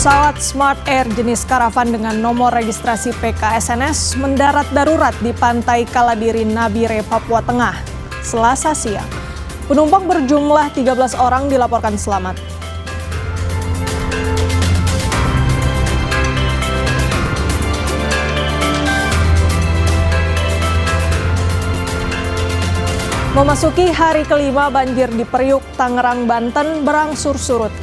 Pesawat Smart Air jenis Caravan dengan nomor registrasi PKSNS mendarat darurat di pantai Kaladiri, Nabire, Papua Tengah, Selasa siang. Penumpang berjumlah 13 orang dilaporkan selamat. Memasuki hari kelima, banjir di Periuk, Tangerang, Banten berangsur surut.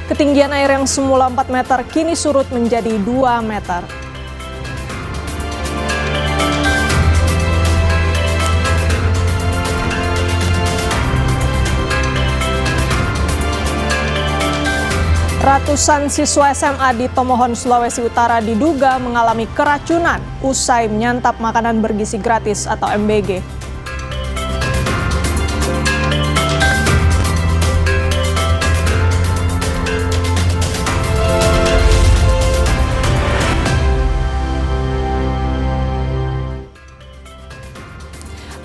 Ketinggian air yang semula 4 meter kini surut menjadi 2 meter. Ratusan siswa SMA di Tomohon, Sulawesi Utara diduga mengalami keracunan usai menyantap makanan bergizi gratis atau MBG.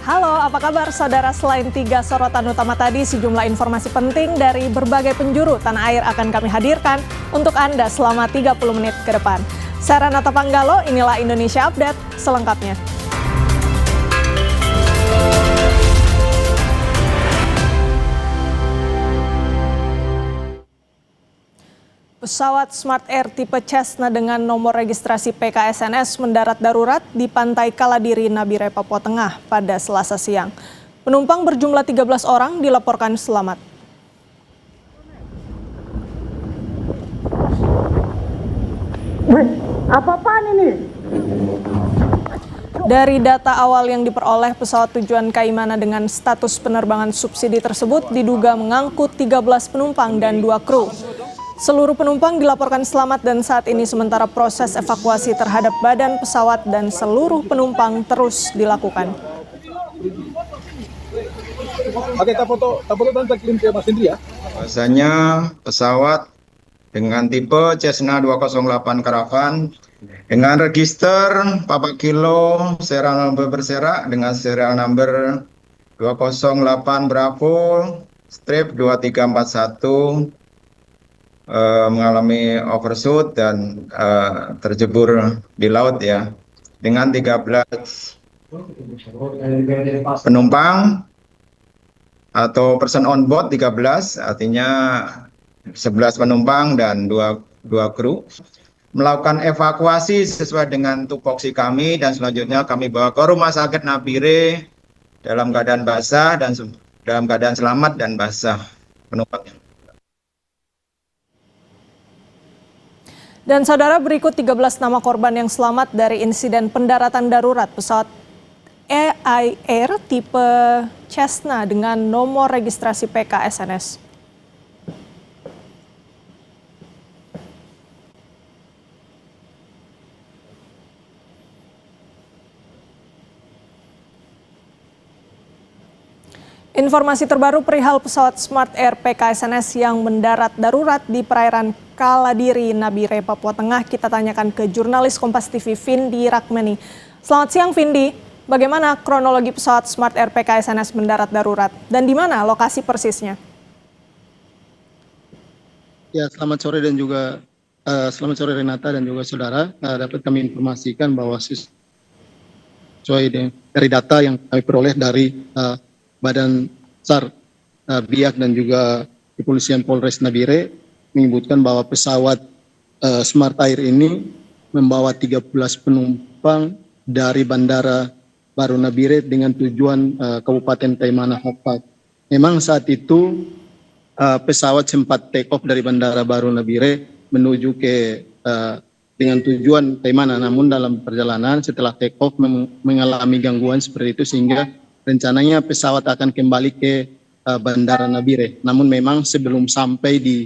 Halo, apa kabar saudara? Selain 3 sorotan utama tadi, sejumlah informasi penting dari berbagai penjuru tanah air akan kami hadirkan untuk Anda selama 30 menit ke depan. Saya Renata Panggalo, inilah Indonesia Update selengkapnya. Pesawat Smart Air tipe Cessna dengan nomor registrasi PKSNS mendarat darurat di pantai Kaladiri, Nabire, Papua Tengah pada Selasa siang. Penumpang berjumlah 13 orang dilaporkan selamat. Apa-apaan ini? Dari data awal yang diperoleh, pesawat tujuan Kaimana dengan status penerbangan subsidi tersebut diduga mengangkut 13 penumpang dan 2 kru. Seluruh penumpang dilaporkan selamat dan saat ini sementara proses evakuasi terhadap badan pesawat dan seluruh penumpang terus dilakukan. Oke, kita foto dan kirim ke Mas Indri ya. Bahasanya pesawat dengan tipe Cessna 208 Caravan dengan register Papa Kilo serial number berserak dengan serial number 208 Bravo strip 2341 mengalami overshoot dan terjebur di laut ya, dengan 13 penumpang atau person on board 13, artinya 11 penumpang dan 2 kru. Melakukan evakuasi sesuai dengan tupoksi kami dan selanjutnya kami bawa ke Rumah Sakit Nabire dalam keadaan basah dan dalam keadaan selamat dan basah penumpangnya. Dan saudara, berikut 13 nama korban yang selamat dari insiden pendaratan darurat pesawat Air tipe Cessna dengan nomor registrasi PKSNS. Informasi terbaru perihal pesawat Smart Air PKSNS yang mendarat darurat di perairan Kaladiri, Nabire, Papua Tengah kita tanyakan ke jurnalis Kompas TV Vindi Rakmeni. Selamat siang Vindi, bagaimana kronologi pesawat Smart Air PKSNS mendarat darurat dan di mana lokasi persisnya? Ya, selamat sore dan juga selamat sore Renata dan juga saudara. Dapat kami informasikan bahwa sesuai dari data yang kami peroleh dari Badan SAR Biak dan juga Kepolisian Polres Nabire menyebutkan bahwa pesawat Smart Air ini membawa 13 penumpang dari Bandara Baru Nabire dengan tujuan Kabupaten Taimana Hokpak. Memang saat itu pesawat sempat take off dari Bandara Baru Nabire menuju ke dengan tujuan Taimana, namun dalam perjalanan setelah take off mengalami gangguan seperti itu sehingga rencananya pesawat akan kembali ke Bandara Nabire. Namun memang sebelum sampai di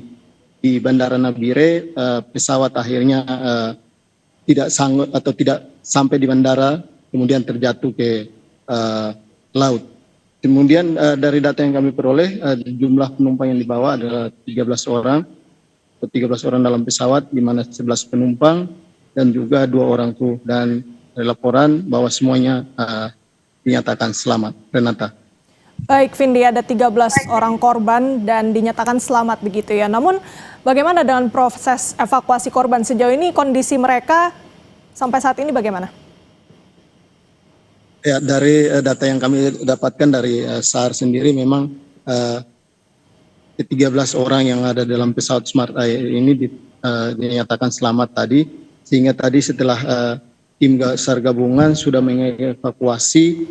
Bandara Nabire, pesawat akhirnya tidak sanggup atau tidak sampai di bandara, kemudian terjatuh ke laut. Kemudian dari data yang kami peroleh, jumlah penumpang yang dibawa adalah 13 orang, atau 13 orang dalam pesawat, di mana 11 penumpang dan juga 2 orang kru. Dan dari laporan bahwa semuanya dinyatakan selamat. Renata. Baik, Vindi, ada 13 orang korban dan dinyatakan selamat begitu ya. Namun bagaimana dengan proses evakuasi korban sejauh ini, kondisi mereka sampai saat ini bagaimana? Ya, dari data yang kami dapatkan dari SAR sendiri memang 13 orang yang ada dalam pesawat Smart Air ini dinyatakan selamat tadi, sehingga tadi setelah tim SAR gabungan sudah mengevakuasi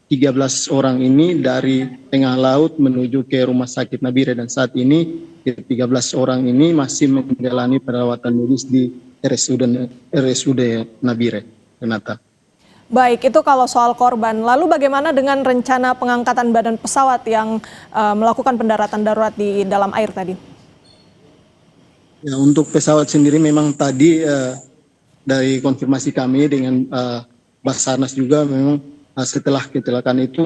13 orang ini dari tengah laut menuju ke rumah sakit Nabire, dan saat ini 13 orang ini masih menjalani perawatan medis di RSUD Nabire, Renata. Baik, itu kalau soal korban. Lalu bagaimana dengan rencana pengangkatan badan pesawat yang melakukan pendaratan darurat di dalam air tadi? Ya, untuk pesawat sendiri memang tadi dari konfirmasi kami dengan Basarnas juga memang setelah kecelakaan itu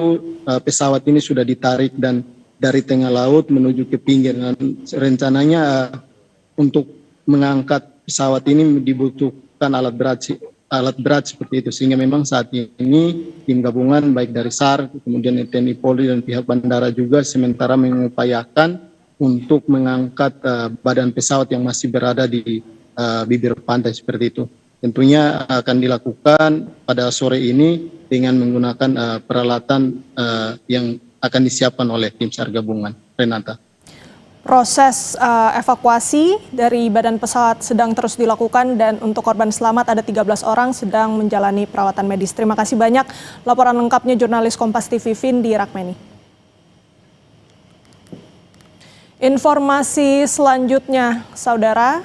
pesawat ini sudah ditarik dan dari tengah laut menuju ke pinggir. Dan rencananya untuk mengangkat pesawat ini dibutuhkan alat berat seperti itu, sehingga memang saat ini tim gabungan baik dari SAR kemudian TNI Polri dan pihak bandara juga sementara mengupayakan untuk mengangkat badan pesawat yang masih berada di bibir pantai seperti itu. Tentunya akan dilakukan pada sore ini dengan menggunakan peralatan yang akan disiapkan oleh tim SAR gabungan. Renata. Proses evakuasi dari badan pesawat sedang terus dilakukan dan untuk korban selamat ada 13 orang sedang menjalani perawatan medis. Terima kasih banyak laporan lengkapnya jurnalis Kompas TV Vindi Rakmeni. Informasi selanjutnya, saudara,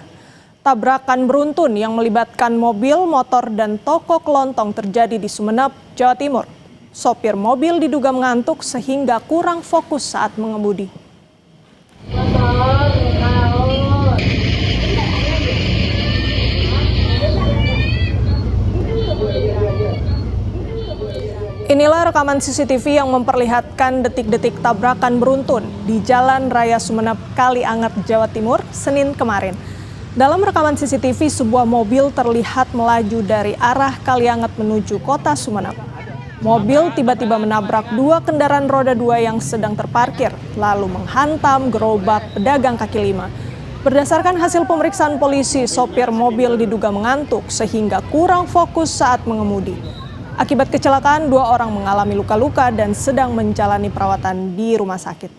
tabrakan beruntun yang melibatkan mobil, motor, dan toko kelontong terjadi di Sumeneb, Jawa Timur. Sopir mobil diduga mengantuk sehingga kurang fokus saat mengemudi. Inilah rekaman CCTV yang memperlihatkan detik-detik tabrakan beruntun di Jalan Raya Sumeneb, Kalianget, Jawa Timur, Senin kemarin. Dalam rekaman CCTV, sebuah mobil terlihat melaju dari arah Kalianget menuju kota Sumeneb. Mobil tiba-tiba menabrak dua kendaraan roda dua yang sedang terparkir, lalu menghantam gerobak pedagang kaki lima. Berdasarkan hasil pemeriksaan polisi, sopir mobil diduga mengantuk sehingga kurang fokus saat mengemudi. Akibat kecelakaan, dua orang mengalami luka-luka dan sedang menjalani perawatan di rumah sakit.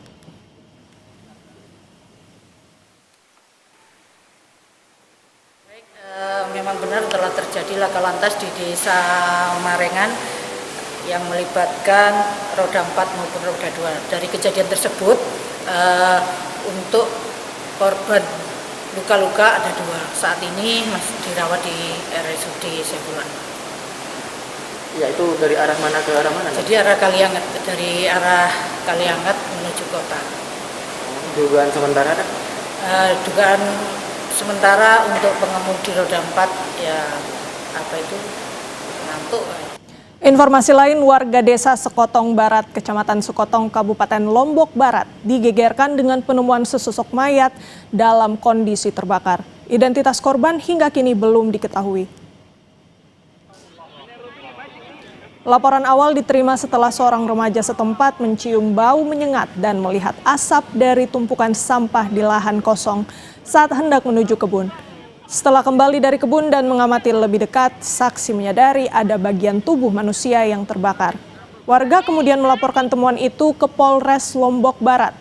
Memang benar telah terjadi laka lantas di Desa Marengan yang melibatkan roda 4 maupun roda 2. Dari kejadian tersebut, untuk korban luka-luka ada 2. Saat ini masih dirawat di RSUD Sebulan. Ya, itu dari arah mana ke arah mana? Jadi arah Kalianget, dari arah Kalianget menuju kota. Dugaan sementara ada? Dugaan sementara untuk pengemudi roda 4 ya ngantuk. Informasi lain, warga desa Sekotong Barat, Kecamatan Sekotong, Kabupaten Lombok Barat digegerkan dengan penemuan sesosok mayat dalam kondisi terbakar. Identitas korban hingga kini belum diketahui. Laporan awal diterima setelah seorang remaja setempat mencium bau menyengat dan melihat asap dari tumpukan sampah di lahan kosong saat hendak menuju kebun. Setelah kembali dari kebun dan mengamati lebih dekat, saksi menyadari ada bagian tubuh manusia yang terbakar. Warga kemudian melaporkan temuan itu ke Polres Lombok Barat.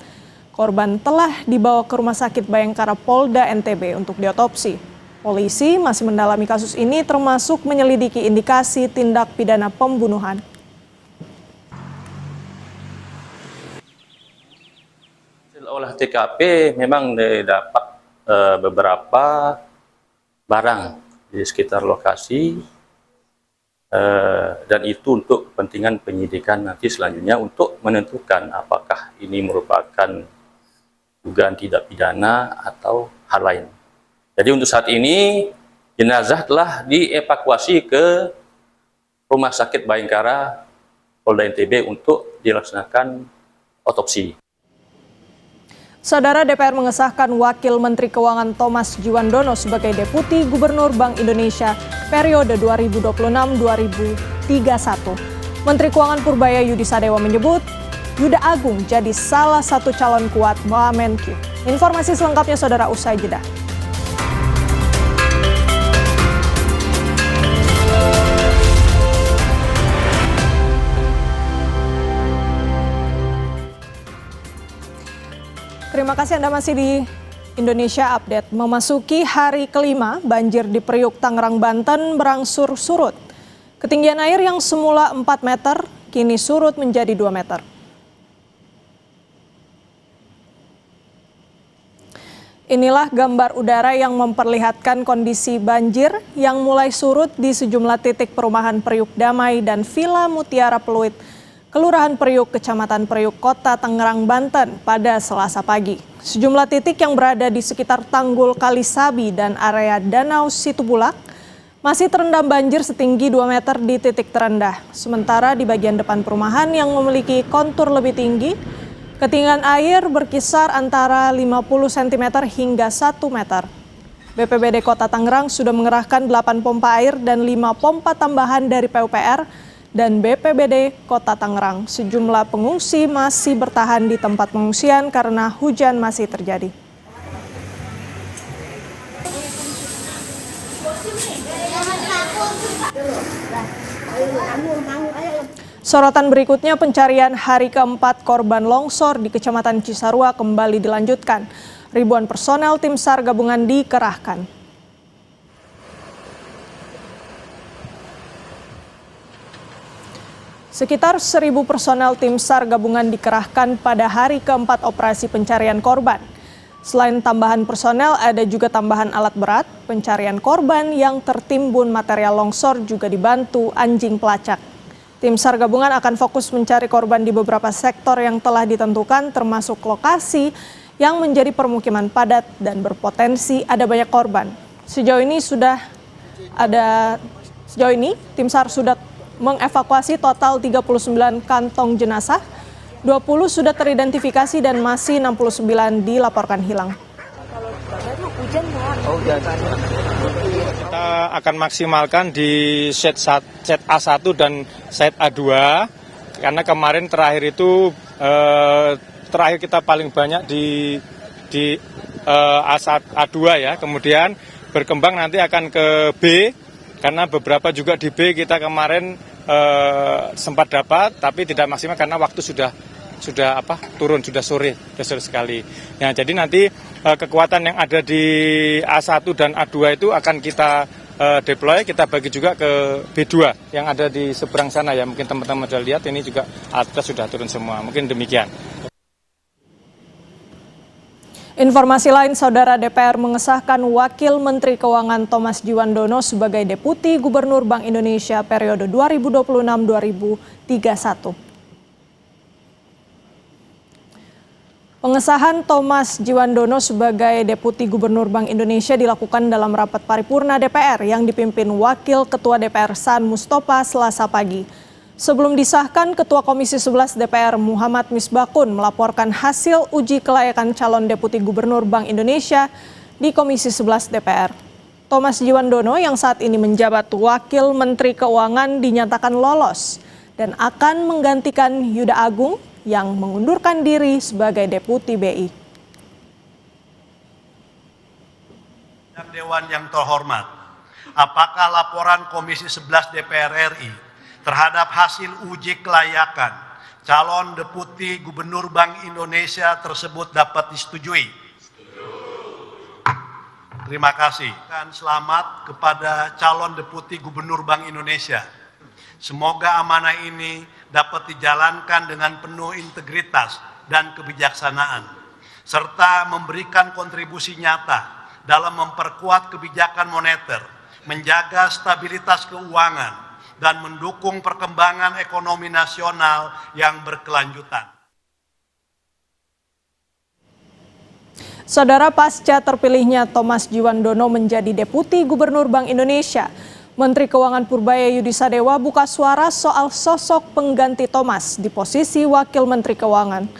Korban telah dibawa ke Rumah Sakit Bayangkara Polda NTB untuk diotopsi. Polisi masih mendalami kasus ini termasuk menyelidiki indikasi tindak pidana pembunuhan. Olah TKP memang dapat beberapa barang di sekitar lokasi dan itu untuk kepentingan penyidikan nanti selanjutnya untuk menentukan apakah ini merupakan dugaan tidak pidana atau hal lain. Jadi untuk saat ini jenazah telah dievakuasi ke Rumah Sakit Bayangkara Polda NTB untuk dilaksanakan otopsi. Saudara, DPR mengesahkan Wakil Menteri Keuangan Thomas Djiwandono sebagai Deputi Gubernur Bank Indonesia periode 2026-2031. Menteri Keuangan Purbaya Yudi Sadewa menyebut Yuda Agung jadi salah satu calon kuat Wamenkyu. Informasi selengkapnya saudara usai jeda. Terima kasih Anda masih di Indonesia Update. Memasuki hari kelima, banjir di Priuk, Tangerang, Banten berangsur surut. Ketinggian air yang semula 4 meter, kini surut menjadi 2 meter. Inilah gambar udara yang memperlihatkan kondisi banjir yang mulai surut di sejumlah titik perumahan Priuk Damai dan Villa Mutiara Pluit, Kelurahan Priuk, Kecamatan Priuk, Kota Tangerang, Banten pada Selasa pagi. Sejumlah titik yang berada di sekitar Tanggul Kalisabi dan area Danau Situbulak masih terendam banjir setinggi 2 meter di titik terendah. Sementara di bagian depan perumahan yang memiliki kontur lebih tinggi, ketinggian air berkisar antara 50 cm hingga 1 meter. BPBD Kota Tangerang sudah mengerahkan 8 pompa air dan 5 pompa tambahan dari PUPR dan BPBD Kota Tangerang. Sejumlah pengungsi masih bertahan di tempat pengungsian karena hujan masih terjadi. Sorotan berikutnya, pencarian hari keempat korban longsor di Kecamatan Cisarua kembali dilanjutkan. Ribuan personel tim SAR gabungan dikerahkan. Sekitar 1.000 personel tim SAR gabungan dikerahkan pada hari keempat operasi pencarian korban. Selain tambahan personel, ada juga tambahan alat berat. Pencarian korban yang tertimbun material longsor juga dibantu anjing pelacak. Tim SAR gabungan akan fokus mencari korban di beberapa sektor yang telah ditentukan, termasuk lokasi yang menjadi permukiman padat dan berpotensi ada banyak korban. Sejauh ini tim SAR sudah mengevakuasi total 39 kantong jenazah, 20 sudah teridentifikasi dan masih 69 dilaporkan hilang. Kita akan maksimalkan di set A1 dan set A2, karena kemarin terakhir itu terakhir kita paling banyak di A2 ya, kemudian berkembang nanti akan ke B, karena beberapa juga di B kita kemarin sempat dapat, tapi tidak maksimal karena waktu sudah turun, sudah sore sekali. Ya, jadi nanti kekuatan yang ada di A1 dan A2 itu akan kita deploy, kita bagi juga ke B2 yang ada di seberang sana ya. Mungkin teman-teman sudah lihat ini juga alatnya sudah turun semua. Mungkin demikian. Informasi lain, Saudara, DPR mengesahkan Wakil Menteri Keuangan Thomas Djiwandono sebagai Deputi Gubernur Bank Indonesia periode 2026-2031. Pengesahan Thomas Djiwandono sebagai Deputi Gubernur Bank Indonesia dilakukan dalam rapat paripurna DPR yang dipimpin Wakil Ketua DPR Saan Mustopa Selasa pagi. Sebelum disahkan, Ketua Komisi 11 DPR Muhammad Misbakun melaporkan hasil uji kelayakan calon Deputi Gubernur Bank Indonesia di Komisi 11 DPR. Thomas Djiwandono yang saat ini menjabat Wakil Menteri Keuangan dinyatakan lolos dan akan menggantikan Yuda Agung yang mengundurkan diri sebagai Deputi BI. Dewan yang terhormat, apakah laporan Komisi 11 DPR RI terhadap hasil uji kelayakan calon Deputi Gubernur Bank Indonesia tersebut dapat disetujui? Terima kasih. Dan selamat kepada calon Deputi Gubernur Bank Indonesia. Semoga amanah ini dapat dijalankan dengan penuh integritas dan kebijaksanaan, serta memberikan kontribusi nyata dalam memperkuat kebijakan moneter, menjaga stabilitas keuangan, dan mendukung perkembangan ekonomi nasional yang berkelanjutan. Saudara, pasca terpilihnya Thomas Djiwandono menjadi Deputi Gubernur Bank Indonesia, Menteri Keuangan Purbaya Yudisadewa buka suara soal sosok pengganti Thomas di posisi Wakil Menteri Keuangan.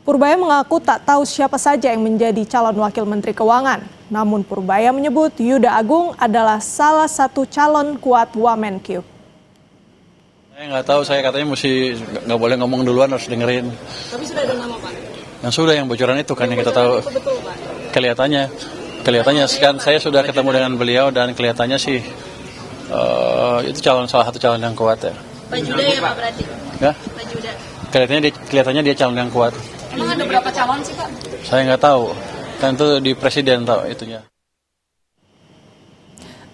Purbaya mengaku tak tahu siapa saja yang menjadi calon Wakil Menteri Keuangan. Namun Purbaya menyebut Yuda Agung adalah salah satu calon kuat Wamenkyu. Saya nggak tahu, saya katanya mesti nggak boleh ngomong duluan, harus dengerin. Tapi sudah ada nama Pak? Yang sudah, yang bocoran itu kan yang kita tahu. Betul Pak? Kelihatannya kan saya sudah ketemu dengan beliau dan kelihatannya sih itu salah satu calon yang kuat ya. Pak Juda ya Pak berarti? Ya? Pak Juda. Kelihatannya dia calon yang kuat. Emang ada berapa calon sih Pak? Saya nggak tahu, kan itu di presiden tahu itunya.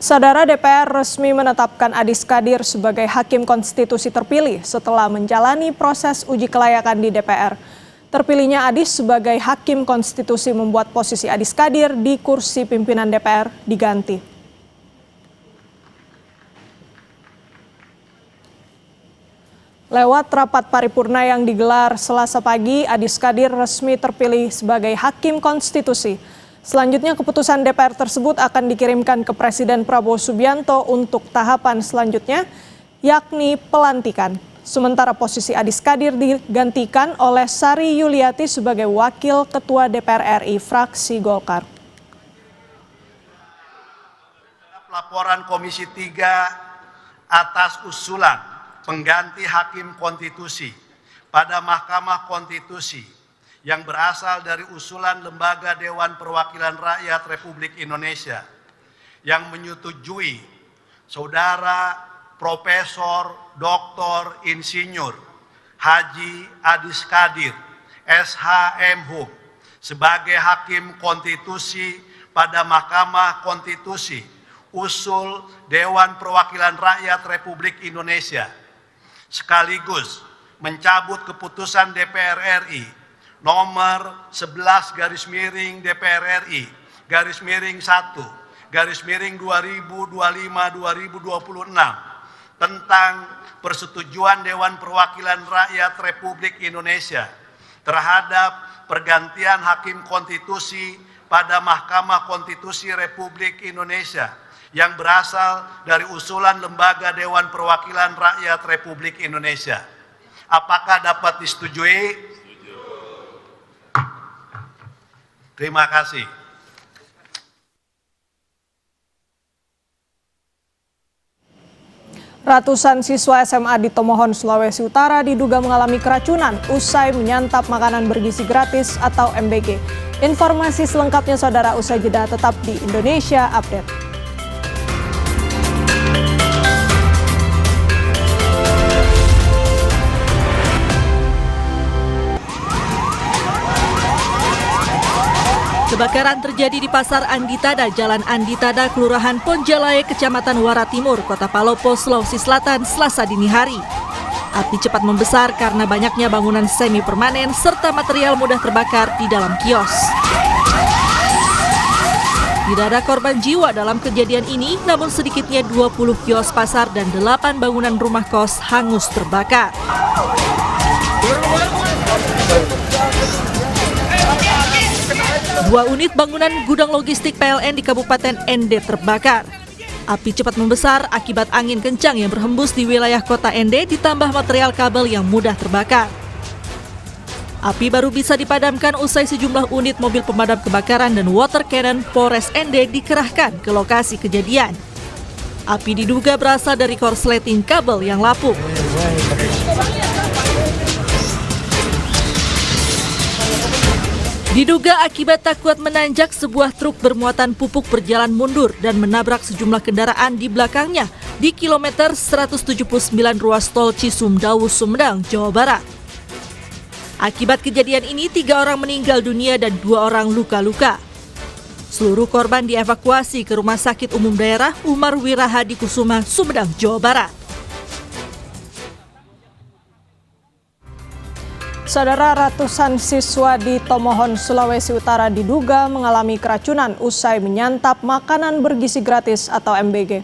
Saudara, DPR resmi menetapkan Adis Kadir sebagai Hakim Konstitusi terpilih setelah menjalani proses uji kelayakan di DPR. Terpilihnya Adis sebagai Hakim Konstitusi membuat posisi Adis Kadir di kursi pimpinan DPR diganti. Lewat rapat paripurna yang digelar Selasa pagi, Adis Kadir resmi terpilih sebagai Hakim Konstitusi. Selanjutnya keputusan DPR tersebut akan dikirimkan ke Presiden Prabowo Subianto untuk tahapan selanjutnya, yakni pelantikan. Sementara posisi Adis Kadir digantikan oleh Sari Yuliati sebagai Wakil Ketua DPR RI fraksi Golkar. Laporan Komisi 3 atas usulan pengganti Hakim Konstitusi pada Mahkamah Konstitusi yang berasal dari usulan Lembaga Dewan Perwakilan Rakyat Republik Indonesia yang menyetujui Saudara Profesor Dr. Insinyur Haji Adis Kadir, SH.M.Hum, sebagai Hakim Konstitusi pada Mahkamah Konstitusi usul Dewan Perwakilan Rakyat Republik Indonesia, sekaligus mencabut keputusan DPR RI nomor 11 DPR RI _1 _2025-2026 tentang persetujuan Dewan Perwakilan Rakyat Republik Indonesia terhadap pergantian Hakim Konstitusi pada Mahkamah Konstitusi Republik Indonesia yang berasal dari usulan Lembaga Dewan Perwakilan Rakyat Republik Indonesia. Apakah dapat disetujui? Terima kasih. Ratusan siswa SMA di Tomohon, Sulawesi Utara diduga mengalami keracunan usai menyantap makanan bergizi gratis atau MBG. Informasi selengkapnya saudara usai jeda, tetap di Indonesia Update. Kebakaran terjadi di Pasar Anditada, Jalan Anditada, Kelurahan Ponjalae, Kecamatan Wara Timur, Kota Palopo, Sulawesi Selatan, Selasa dini hari. Api cepat membesar karena banyaknya bangunan semi permanen serta material mudah terbakar di dalam kios. Tidak ada korban jiwa dalam kejadian ini, namun sedikitnya 20 kios pasar dan 8 bangunan rumah kos hangus terbakar. Dua unit bangunan gudang logistik PLN di Kabupaten Ende terbakar. Api cepat membesar akibat angin kencang yang berhembus di wilayah kota Ende ditambah material kabel yang mudah terbakar. Api baru bisa dipadamkan usai sejumlah unit mobil pemadam kebakaran dan water cannon Polres Ende dikerahkan ke lokasi kejadian. Api diduga berasal dari korsleting kabel yang lapuk. Diduga akibat tak kuat menanjak, sebuah truk bermuatan pupuk berjalan mundur dan menabrak sejumlah kendaraan di belakangnya di kilometer 179 ruas tol Cisumdawu, Sumedang, Jawa Barat. Akibat kejadian ini 3 orang meninggal dunia dan 2 orang luka-luka. Seluruh korban dievakuasi ke Rumah Sakit Umum Daerah Umar Wirahadi Kusuma, Sumedang, Jawa Barat. Saudara, ratusan siswa di Tomohon, Sulawesi Utara diduga mengalami keracunan usai menyantap makanan bergizi gratis atau MBG.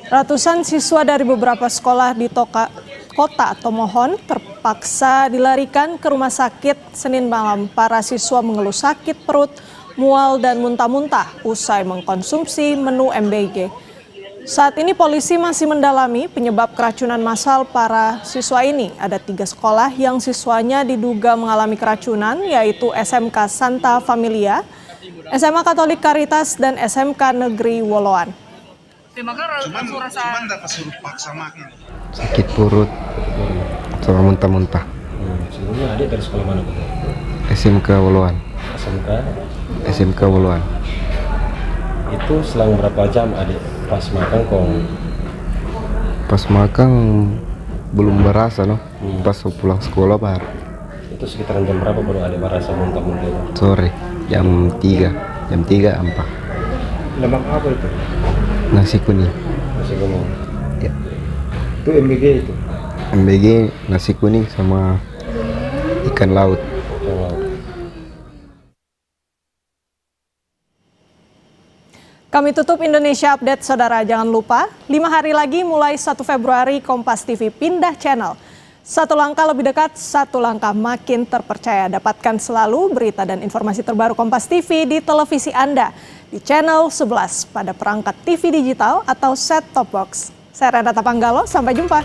Ratusan siswa dari beberapa sekolah di kota Tomohon terpaksa dilarikan ke rumah sakit Senin malam. Para siswa mengeluh sakit perut, mual dan muntah-muntah usai mengkonsumsi menu MBG. Saat ini polisi masih mendalami penyebab keracunan massal para siswa ini. Ada 3 sekolah yang siswanya diduga mengalami keracunan, yaitu SMK Santa Familia, SMA Katolik Karitas, dan SMK Negeri Woloan. Cuman dapat suruh paksa makin. Sakit perut sama muntah-muntah. Sebelumnya adik dari sekolah mana? SMK Woloan. SMK Woloan. Itu selang berapa jam adik pas makan kok? Pas makan belum berasa loh. Pas pulang sekolah baru. Itu sekitaran jam berapa baru adik merasa muntah-muntah? Sore jam 3 4. Lemak apa itu? Nasi kuning. Nasi kuning. Ya. Itu MBG itu? MBG nasi kuning sama ikan laut. Kami tutup Indonesia Update, saudara. Jangan lupa, 5 hari lagi mulai 1 Februari Kompas TV pindah channel. Satu langkah lebih dekat, satu langkah makin terpercaya. Dapatkan selalu berita dan informasi terbaru Kompas TV di televisi Anda, di channel 11 pada perangkat TV digital atau set-top box. Saya Renata Panggalo, sampai jumpa.